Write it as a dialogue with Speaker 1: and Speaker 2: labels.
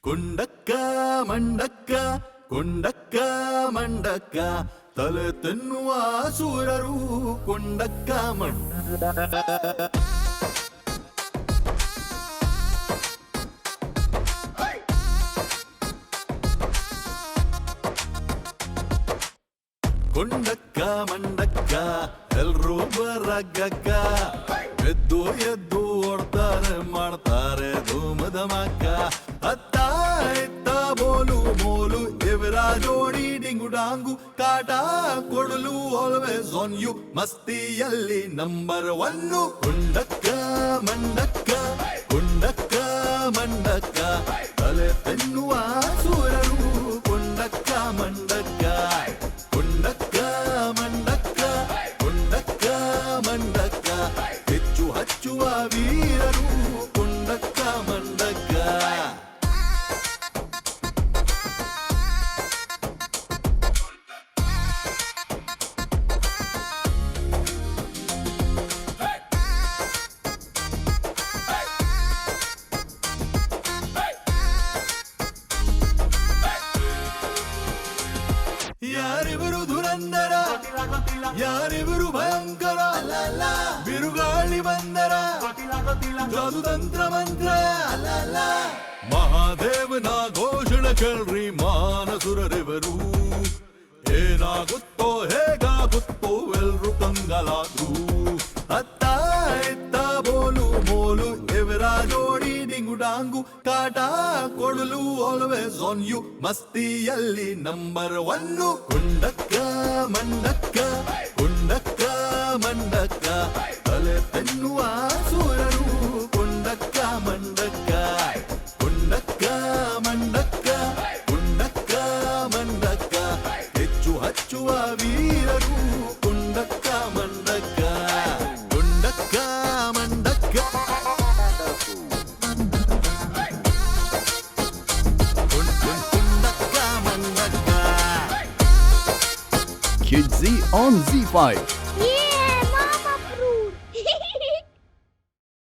Speaker 1: ಕುಂಡಕ್ಕ ಮಂಡಕ್ಕ ಕುಂಡಕ್ಕ ಮಂಡಕ್ಕ ತಲೆ ತಿನ್ನುವ ಸೂರರು ಕುಂಡಕ್ಕ ಕುಂಡಕ್ಕ ಮಂಡಕ್ಕ ಎಲ್ರೂ ಬರಗಕ್ಕ ಎದ್ದು ಎದ್ದು ಓಡ್ತಾರೆ ಮಾಡ್ತಾರೆ ಧೂಮಧಮಕ್ಕ ಅತ್ತ ಇತ್ತ ಬೋಲು ಮೋಲು ಇವರ ಜೋಡಿ ಡಿಂಗು ಡಾಂಗು ಕಾಟ ಕೊಡಲು ಆಲ್ವೇಸ್ ಆನ್ ಯು ಮಸ್ತಿಯಲ್ಲಿ ನಂಬರ್ 1 ಕುಂಡಕ್ಕ ಮಂಡಕ್ಕ ಕುಂಡಕ್ಕ ಮಂಡಕ್ಕ ತಲೆ ತಿನ್ನುವ ಸೂರರು ಕುಂಡಕ್ಕ ಮಂಡಕ್ಕ ಕುಂಡಕ್ಕ ಮಂಡಕ್ಕ ಕುಂಡಕ್ಕ ಮಂಡಕ್ಕ ಹೆಚ್ಚು ಹಚ್ಚುವ ವೀರರು ಕುಂಡಕ್ಕ ಮಂಡಕ್ಕ ಯಾರಿವರು ಧುರಂಧರ ಯಾರಿವರು ಭಯಂಕರ ಬಿರುಗಾಳಿ ಬಂದರ ಜಾದು ತಂತ್ರ ಮಂತ್ರ ಮಹಾದೇವನ ಘೋಷಣೆ ಕೇಳ್ರಿ ಮಾನಸುರರಿವರು ಏನಾಗುತ್ತೋ ಹೇಗಾಗುತ್ತೋ ಎಲ್ರು ಕಂಗಲಾದ್ರು ಅತ್ತ ಇತ್ತ ಬೋಲು ಮೋಲು ಇವರ ಜೋಡಿ ಡಿಂಗು ಡಾಂಗು ಕಾಟ ಕೊಡಲು ಆಲ್ವೇಸ್ ಆನ್ ಯು ಮಸ್ತಿಯಲ್ಲಿ ನಂಬರ್ 1 ಕುಂಡಕ್ಕ ಮಂಡಕ್ಕ ಕುಂಡಕ್ಕ ಮಂಡಕ್ಕ ತಲೆ ತಿನ್ನುವ ಸೂರರು ಕುಂಡಕ್ಕ ಮಂಡಕ್ಕ ಕುಂಡಕ್ಕ ಮಂಡಕ್ಕ ಕುಂಡಕ್ಕ ಮಂಡಕ್ಕ ಹೆಚ್ಚು ಹಚ್ಚುವ ವೀರರು ಕುಂಡಕ್ಕ ಮಂಡಕ್ಕ ಕುಂಡಕ್ಕ ಮಂಡಕ್ಕ
Speaker 2: Kids Z on Z5.